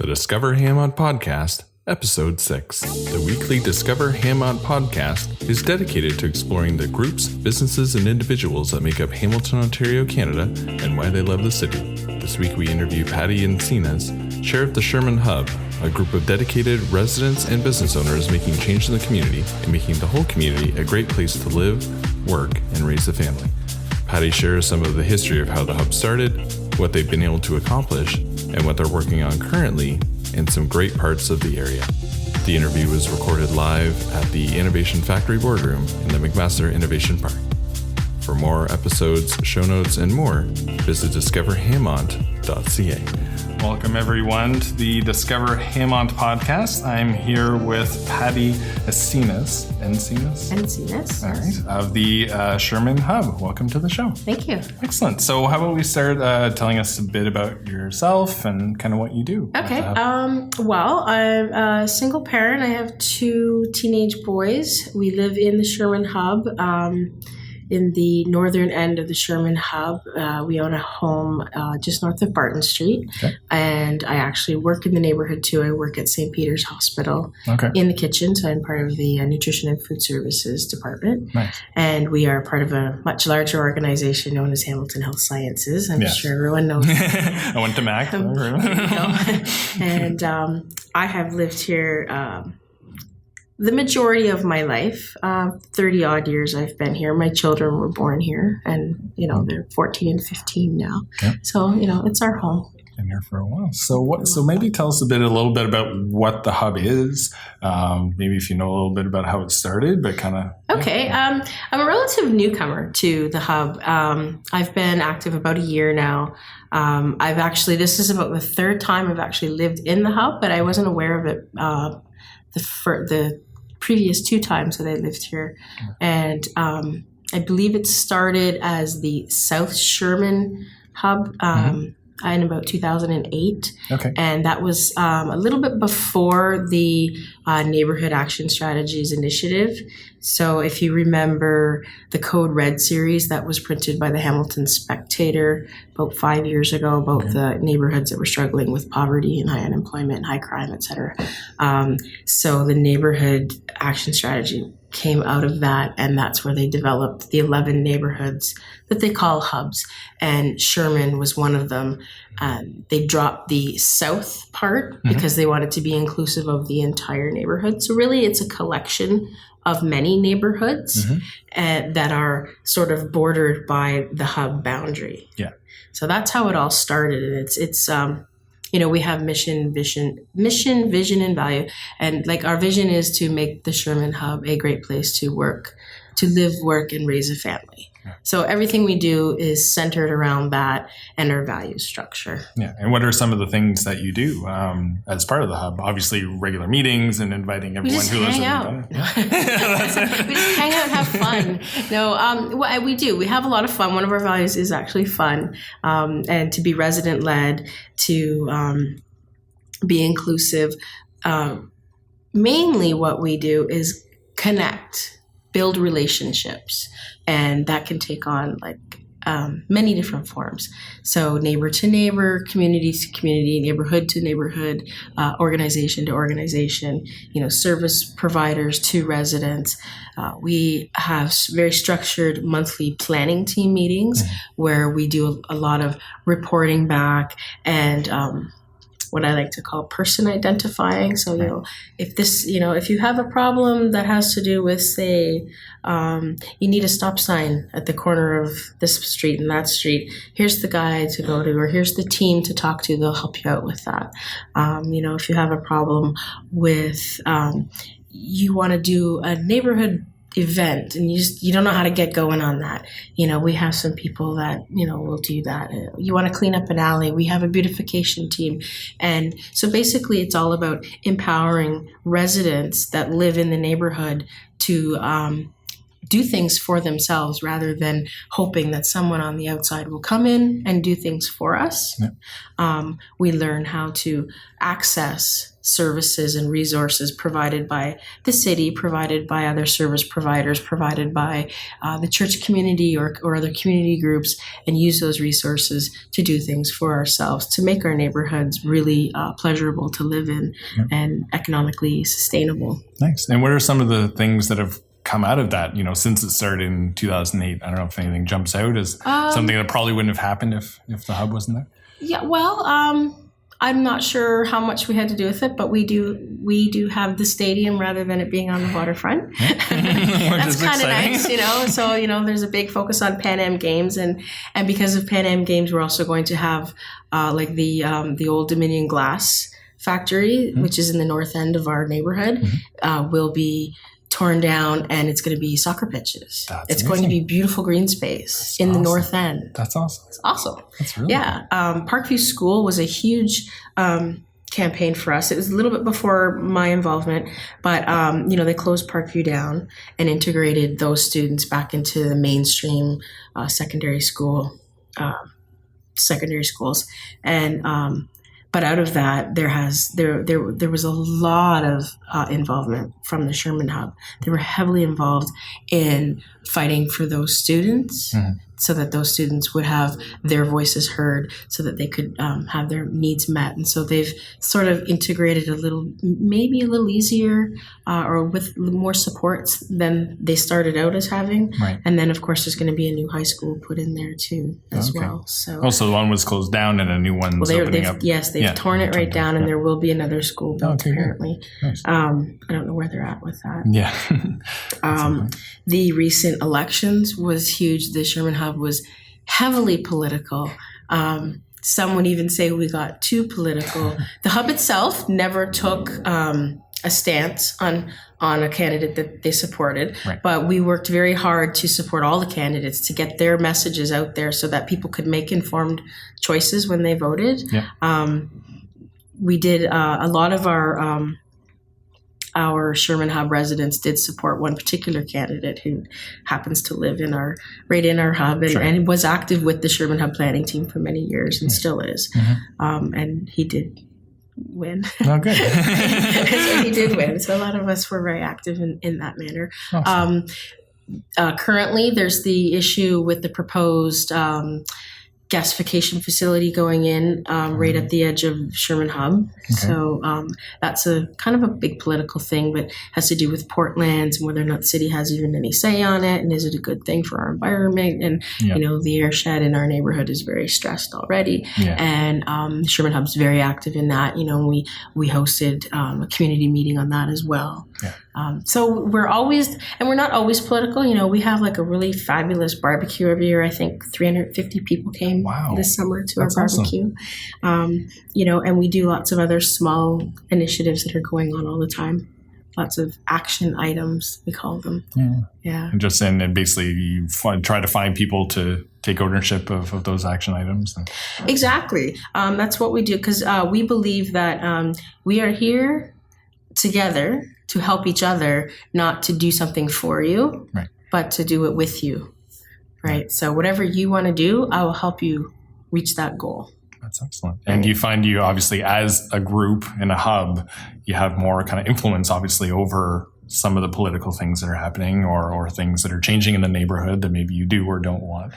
The Discover HamOnt Podcast, Episode 6. The weekly Discover HamOnt Podcast is dedicated to exploring the groups, businesses, and individuals that make up Hamilton, Ontario, Canada, and why they love the city. This week we interview Patti Encinas, chair of the Sherman Hub, a group of dedicated residents and business owners making change in the community and making the whole community a great place to live, work, and raise a family. Patti shares some of the history of how the Hub started, what they've been able to accomplish, and what they're working on currently in some great parts of the area. The interview was recorded live at the Innovation Factory Boardroom in the McMaster Innovation Park. For more episodes, show notes, and more, visit discoverhamont.ca. Welcome, everyone, to the Discover HamOnt podcast. I'm here with Patti Encinas. Encinas. All right. Of the Sherman Hub. Welcome to the show. Thank you. Excellent. So how about we start telling us a bit about yourself and kind of what you do? Okay. Well, I'm a single parent. I have 2 teenage boys. We live in the Sherman Hub. In the northern end of the Sherman Hub, we own a home just north of Barton Street. Okay. And I actually work in the neighborhood too. I work at St. Peter's Hospital in the kitchen. So I'm part of the Nutrition and Food Services Department. Nice. And we are part of a much larger organization known as Hamilton Health Sciences. I'm sure everyone knows. I went to Mac. And I have lived here the majority of my life, 30 odd years I've been here. My children were born here and, they're 14 and 15 now. Okay. So, it's our home. Been here for a while. So maybe tell us a little bit about what the Hub is. Maybe if you know a little bit about how it started, but kind of. Okay. I'm a relative newcomer to the Hub. I've been active about a year now. This is about the 3rd time I've actually lived in the Hub, but I wasn't aware of it the previous 2 times that I lived here. And I believe it started as the South Sherman Hub in about 2008. Okay. And that was a little bit before the Neighborhood Action Strategies Initiative. So if you remember the Code Red series that was printed by the Hamilton Spectator about 5 years ago about the neighborhoods that were struggling with poverty and high unemployment and high crime, et cetera. So the Neighborhood Action Strategy came out of that, and that's where they developed the 11 neighborhoods that they call hubs, and Sherman was one of them. They dropped the south part because they wanted to be inclusive of the entire neighborhood. So really it's a collection of many neighborhoods that are sort of bordered by the hub boundary. Yeah. So that's how it all started, and it's we have mission, vision, and value. And like our vision is to make the Sherman Hub a great place to work, to live, work, and raise a family. Yeah. So everything we do is centered around that and our value structure. Yeah. And what are some of the things that you do as part of the Hub? Obviously, regular meetings and inviting everyone who lives in the We just hang out and have fun. No, what we do. We have a lot of fun. One of our values is actually fun and to be resident-led, to be inclusive. Mainly what we do is connect, build relationships, and that can take on many different forms. So neighbor to neighbor, community to community, neighborhood to neighborhood, organization to organization, service providers to residents. We have very structured monthly planning team meetings where we do a lot of reporting back and what I like to call person identifying. So, if you have a problem that has to do with, say, you need a stop sign at the corner of this street and that street, here's the guy to go to, or here's the team to talk to. They'll help you out with that. If you have a problem with, you want to do a neighborhood event and you don't know how to get going on that, we have some people that will do that. You want to clean up an alley, we have a beautification team. And so basically it's all about empowering residents that live in the neighborhood to do things for themselves rather than hoping that someone on the outside will come in and do things for us. Yeah. We learn how to access services and resources provided by the city, provided by other service providers, provided by the church community or other community groups, and use those resources to do things for ourselves, to make our neighborhoods really pleasurable to live in and economically sustainable. Nice. And what are some of the things that have come out of that, since it started in 2008? I don't know if anything jumps out as something that probably wouldn't have happened if the hub wasn't there. Yeah, well, I'm not sure how much we had to do with it, but we do have the stadium rather than it being on the waterfront. That's kind of nice, So, there's a big focus on Pan Am Games, and because of Pan Am Games, we're also going to have the Old Dominion Glass factory, which is in the north end of our neighborhood, will be torn down, and it's going to be soccer pitches. It's going to be beautiful green space in the north end. That's awesome. It's awesome. That's really cool. Parkview School was a huge campaign for us. It was a little bit before my involvement, but they closed Parkview down and integrated those students back into the mainstream secondary schools, and but out of that, there was a lot of involvement from the Sherman Hub. They were heavily involved in fighting for those students, so that those students would have their voices heard, so that they could have their needs met. And so they've sort of integrated maybe a little easier or with more supports than they started out as having. Right. And then, of course, there's going to be a new high school put in there too as well. So the one was closed down and a new one's opening up. Yes, they've torn it right down, and there will be another school built apparently. Nice. I don't know where they're at with that. Yeah. The recent elections was huge. The Sherman Hub was heavily political. Some would even say we got too political. The hub itself never took a stance on a candidate that they supported, but we worked very hard to support all the candidates to get their messages out there so that people could make informed choices when they voted. Yeah. We did a lot of our Sherman Hub residents did support one particular candidate who happens to live right in our hub and was active with the Sherman Hub planning team for many years and still is. And he did win. Oh, good. So he did win. So a lot of us were very active in that manner. Awesome. Currently, there's the issue with the proposed gasification facility going in right at the edge of Sherman Hub. Okay. So that's a kind of a big political thing, but has to do with Portland and whether or not the city has even any say on it, and is it a good thing for our environment? And the airshed in our neighborhood is very stressed already, and Sherman Hub's very active in that. We hosted a community meeting on that as well. Yeah. So we're not always political. We have like a really fabulous barbecue every year. I think 350 people came this summer to our barbecue. Awesome. And we do lots of other small initiatives that are going on all the time. Lots of action items, we call them. Yeah. And basically you try to find people to take ownership of those action items. Exactly. That's what we do, because we believe that we are here together to help each other, not to do something for you, but to do it with you. Right. So whatever you want to do, I will help you reach that goal. That's excellent. And you find you obviously as a group in a hub, you have more kind of influence obviously over some of the political things that are happening or things that are changing in the neighborhood that maybe you do or don't want.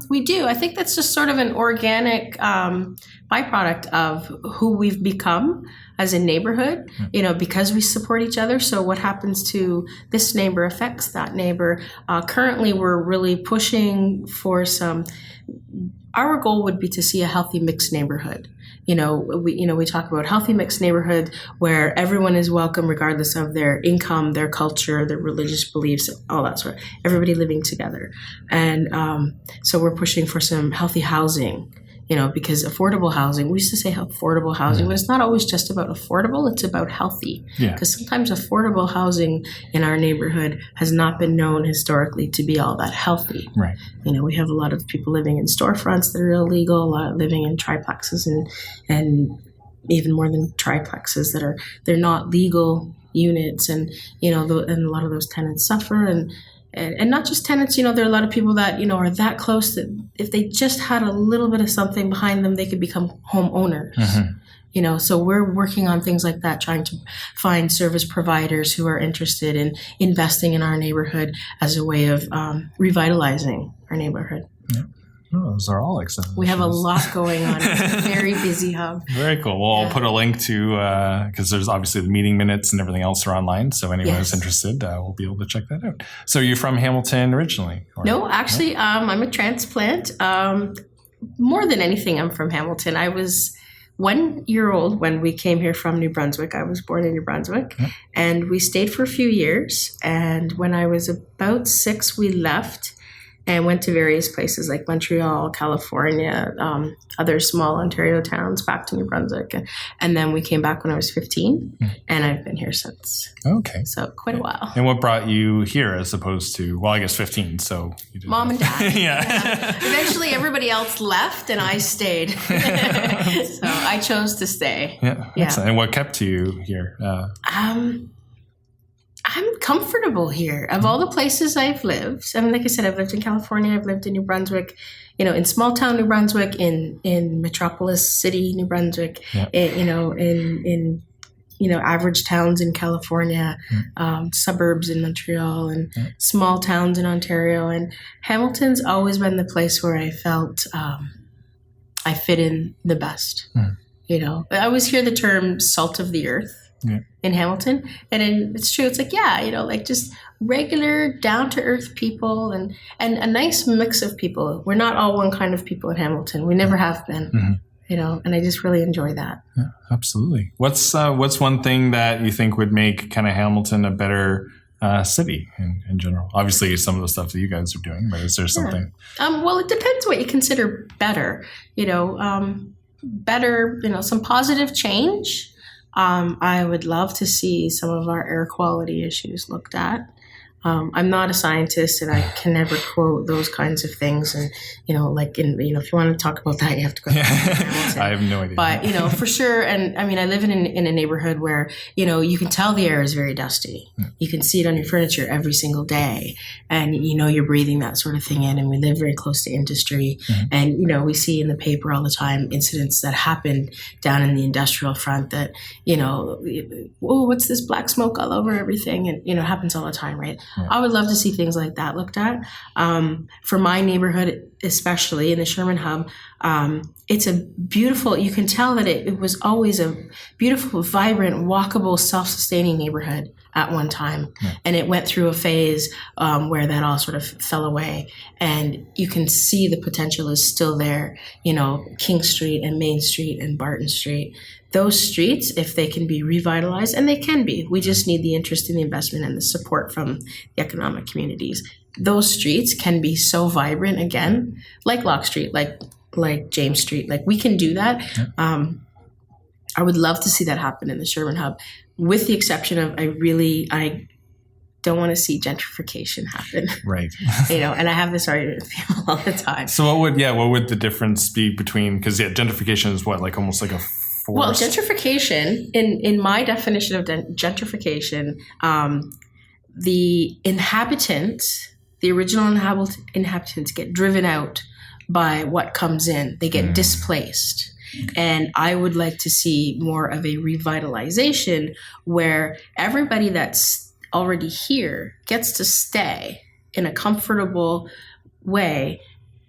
We do. I think that's just sort of an organic byproduct of who we've become as a neighborhood, because we support each other. So what happens to this neighbor affects that neighbor. Currently, we're really pushing for our goal would be to see a healthy mixed neighborhood. We talk about healthy mixed neighborhood where everyone is welcome regardless of their income, their culture, their religious beliefs, all that sort of, everybody living together. And so we're pushing for some healthy housing, because affordable housing, we used to say affordable housing, but it's not always just about affordable, it's about healthy. Because sometimes affordable housing in our neighborhood has not been known historically to be all that healthy. Right. We have a lot of people living in storefronts that are illegal, a lot living in triplexes and even more than triplexes they're not legal units, and and a lot of those tenants suffer, and not just tenants. There are a lot of people that are that close that if they just had a little bit of something behind them, they could become homeowners. So we're working on things like that, trying to find service providers who are interested in investing in our neighborhood as a way of revitalizing our neighborhood. Yeah. Oh, those are all excellent. We have a lot going on. It's a very busy hub. Very cool. Well, I'll put a link to, because there's obviously the meeting minutes and everything else are online. So anyone who's interested will be able to check that out. So you're from Hamilton originally? No, actually, I'm a transplant. More than anything, I'm from Hamilton. I was 1 year old when we came here from New Brunswick. I was born in New Brunswick, and we stayed for a few years. And when I was about 6, we left and went to various places like Montreal, California, other small Ontario towns, back to New Brunswick. And then we came back when I was 15, and I've been here since. Okay. So quite a while. And what brought you here as opposed to, well, I guess 15, so you didn't Mom and Dad. Yeah. Eventually everybody else left and I stayed. So I chose to stay. Yeah. Excellent. And what kept you here? I'm comfortable here. Of all the places I've lived, I mean, like I said, I've lived in California, I've lived in New Brunswick, in small town New Brunswick, in metropolis city New Brunswick, in average towns in California, suburbs in Montreal, and small towns in Ontario. And Hamilton's always been the place where I felt I fit in the best. I always hear the term salt of the earth. In Hamilton, and it's true. It's like, like just regular, down-to-earth people, and a nice mix of people. We're not all one kind of people in Hamilton. We never have been, and I just really enjoy that. Yeah, absolutely. What's one thing that you think would make kind of Hamilton a better city in general? Obviously, some of the stuff that you guys are doing, but is there something? Well, it depends what you consider better. Better, some positive change. I would love to see some of our air quality issues looked at. I'm not a scientist, and I can never quote those kinds of things. And if you want to talk about that, you have to go. I have no idea. But for sure, and I mean, I live in a neighborhood where you can tell the air is very dusty. You can see it on your furniture every single day, and you're breathing that sort of thing in. And we live very close to industry, and we see in the paper all the time incidents that happen down in the industrial front that what's this black smoke all over everything, and it happens all the time, right? I would love to see things like that looked at. For my neighborhood, especially in the Sherman Hub, it's a beautiful, you can tell that it was always a beautiful, vibrant, walkable, self-sustaining neighborhood at one time. And it went through a phase where that all sort of fell away. And you can see the potential is still there, King Street and Main Street and Barton Street. Those streets, if they can be revitalized, and they can be, we just need the interest in the investment and the support from the economic communities. Those streets can be so vibrant again, like Locke Street, like James Street. Like, we can do that. I would love to see that happen in the Sherman Hub, with the exception of I don't want to see gentrification happen. Right. And I have this argument with people all the time. So what would the difference be between, because gentrification is almost like a force? Well, gentrification, in my definition of gentrification, the inhabitants, the original inhabitants get driven out by what comes in. They get displaced. And I would like to see more of a revitalization where everybody that's already here gets to stay in a comfortable way,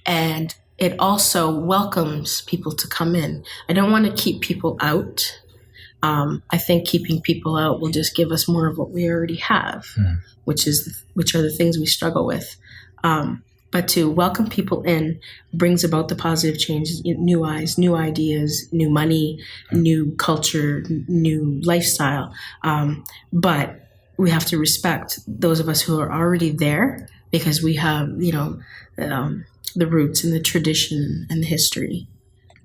and it also welcomes people to come in. I don't want to keep people out. I think keeping people out will just give us more of what we already have, which are the things we struggle with. But to welcome people in brings about the positive change, new eyes, new ideas, new money, new culture, new lifestyle. But we have to respect those of us who are already there, because we have, the roots and the tradition and the history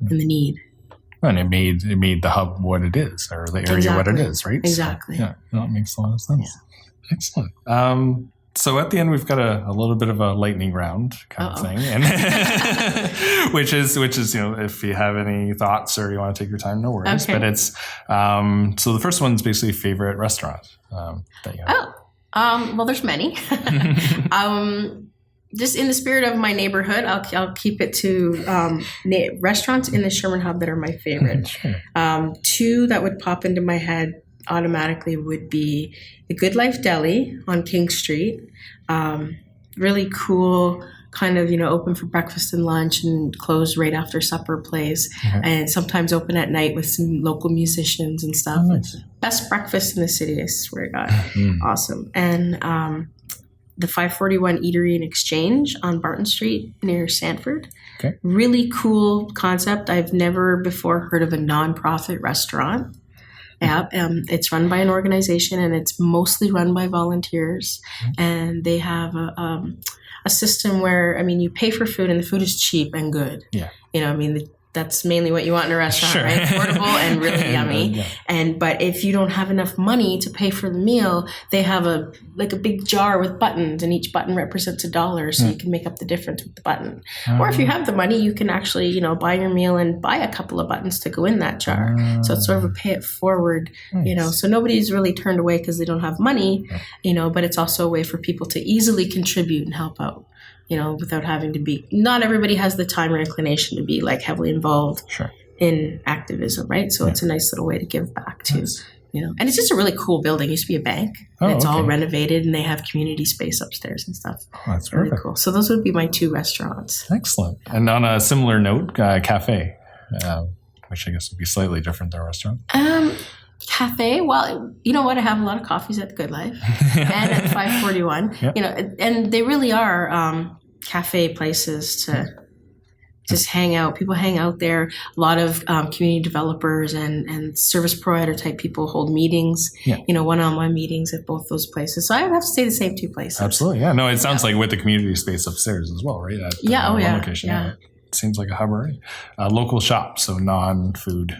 and the need. And it made the hub what it is, or the area what it is, right? Exactly. So, that makes a lot of sense. Yeah. Excellent. So at the end, we've got a little bit of a lightning round kind of thing, and which is if you have any thoughts or you want to take your time, no worries. Okay. But it's so the first one's basically favorite restaurant that you have. Well, there's many. Just in the spirit of my neighborhood, I'll keep it to restaurants in the Sherman Hub that are my favorite. Sure. Two that would pop into my head automatically would be the Good Life Deli on King Street. Really cool, kind of, open for breakfast and lunch and close right after supper place. Mm-hmm. And sometimes open at night with some local musicians and stuff. Oh, nice. Best breakfast in the city, I swear to God. Mm. Awesome. And the 541 Eatery and Exchange on Barton Street near Sanford. Okay. Really cool concept. I've never before heard of a nonprofit restaurant. Yeah, it's run by an organization and it's mostly run by volunteers. Mm-hmm. And they have a system where, you pay for food and the food is cheap and good. Yeah. That's mainly what you want in a restaurant, sure. Right? Affordable and really yummy. Yeah. But if you don't have enough money to pay for the meal, they have a big jar with buttons, and each button represents $1, so you can make up the difference with the button. Or if you have the money, you can actually, buy your meal and buy a couple of buttons to go in that jar. So it's sort of a pay it forward, nice. So nobody's really turned away because they don't have money, but it's also a way for people to easily contribute and help out. Without having to be, not everybody has the time or inclination to be heavily involved in activism, right? So it's a nice little way to give back to, and it's just a really cool building. It used to be a bank. And it's all renovated and they have community space upstairs and stuff. Oh, that's really cool. So those would be my two restaurants. Excellent. And on a similar note, cafe, which I guess would be slightly different than a restaurant. Cafe, well, you know what? I have a lot of coffees at the Good Life and at 541. Yep. And they really are cafe places to just hang out. People hang out there. A lot of community developers and service provider type people hold meetings, one-on-one meetings at both those places. So I would have to say the same two places. Absolutely. Yeah. No, it sounds like with the community space upstairs as well, right? At, location. Yeah. It seems like a hub already. Local shop, so non-food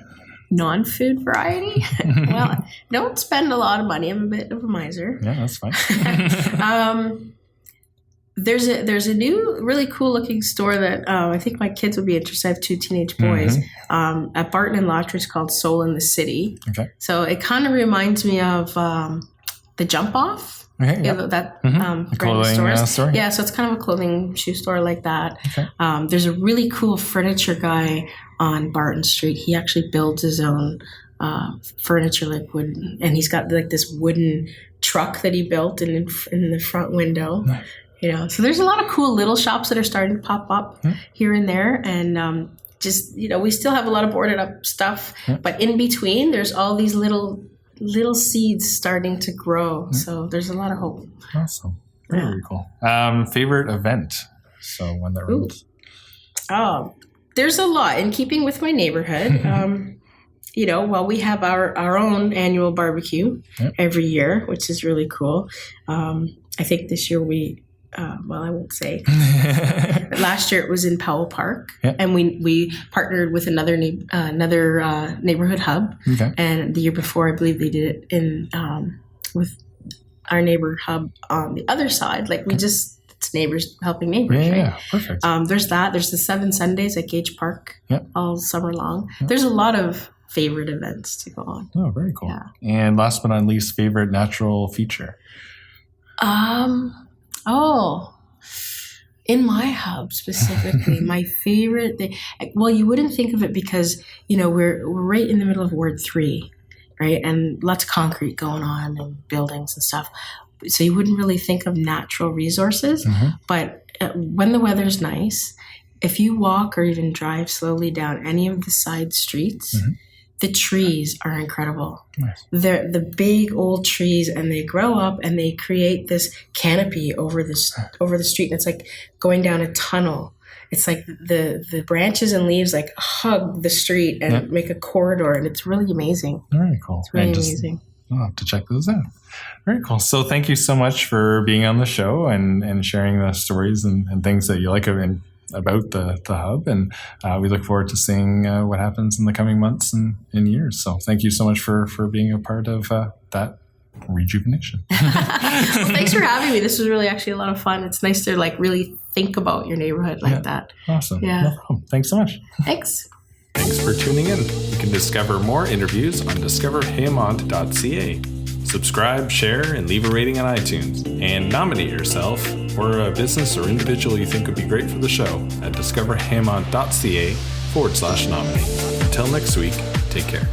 variety. Well, don't spend a lot of money. I'm a bit of a miser. Yeah, that's fine. There's a new really cool looking store that I think my kids would be interested. I have two teenage boys at Barton and Lottridge called Soul in the City. Okay. So it kind of reminds me of the Jump Off. Okay, that brand store. Yeah, so it's kind of a clothing shoe store like that. Okay. There's a really cool furniture guy on Barton Street. He actually builds his own furniture, wooden, and he's got this wooden truck that he built in the front window. Nice. So there's a lot of cool little shops that are starting to pop up here and there, and we still have a lot of boarded up stuff, but in between there's all these little seeds starting to grow. So there's a lot of hope. Awesome. Very cool. Favorite event? So when that runs. There's a lot in keeping with my neighborhood. We have our own annual barbecue every year, which is really cool. I think this year I won't say. Last year it was in Powell Park, and we partnered with another neighborhood hub. Okay. And the year before, I believe they did it in with our neighbor hub on the other side. It's neighbors helping neighbors. Yeah, right? Yeah, perfect. There's that. There's the 7 Sundays at Gage Park all summer long. Yep. There's a lot of favorite events to go on. Oh, very cool. Yeah. And last but not least, favorite natural feature. In my hub specifically, my favorite thing, you wouldn't think of it because, we're right in the middle of Ward 3, right? And lots of concrete going on and buildings and stuff. So you wouldn't really think of natural resources. Mm-hmm. But when the weather's nice, if you walk or even drive slowly down any of the side streets, the trees are incredible. Nice. They're the big old trees, and they grow up and they create this canopy over the street. And it's like going down a tunnel. It's like the branches and leaves hug the street and make a corridor, and it's really amazing. Very cool. It's really amazing. I'll have to check those out. Very cool. So thank you so much for being on the show and sharing the stories and things that you like about the hub. And we look forward to seeing what happens in the coming months and years. So thank you so much for being a part of that rejuvenation. Well, thanks for having me. This was really actually a lot of fun. It's nice to like really think about your neighborhood like that. Awesome. Yeah. No problem. Thanks so much. Thanks. Thanks for tuning in. You can discover more interviews on discoverhamont.ca. Subscribe, share, and leave a rating on iTunes. And nominate yourself or a business or individual you think would be great for the show at discoverhamont.ca/nominate. Until next week, take care.